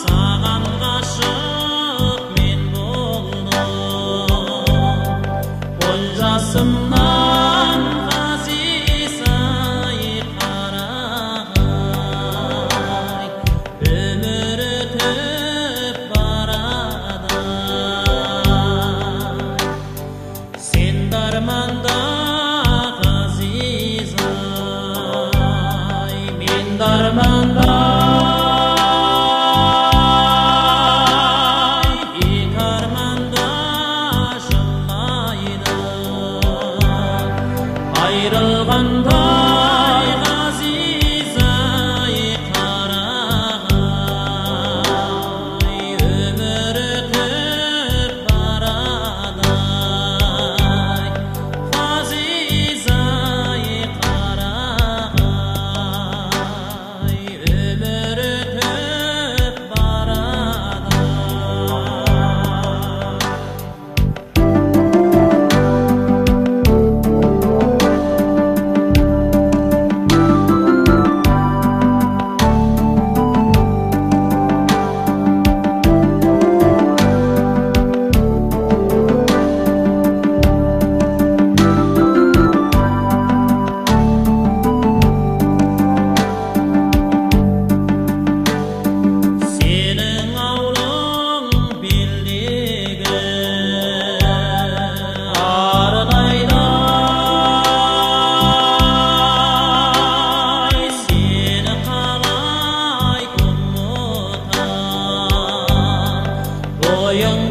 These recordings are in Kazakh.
саған ғашық мен болдым, олжасымнан ғазиз-ай қарағай, өмір өтіп барады, сен дарманда дарманда екі арманда жылайды, айрылғандай ғазиз-ай қарағай, өмір өтіп барады, ғазиз-ай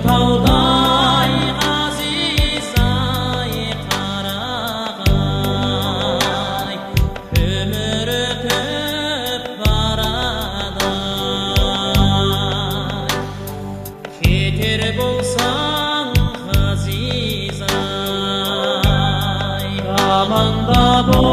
таудай ғазиз-ай қарағай, өмір өтіп барады, кетер болсаң ғазиз-ай аманда бол.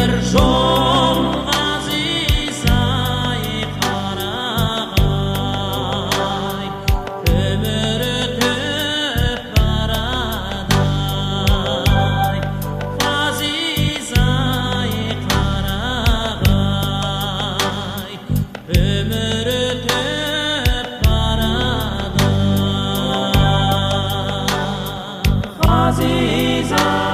Bir жол ғазиз-ай қарағай, өмір өтіп барады, ғазиз-ай қарағай, өмір өтіп барады, ғазиз-ай.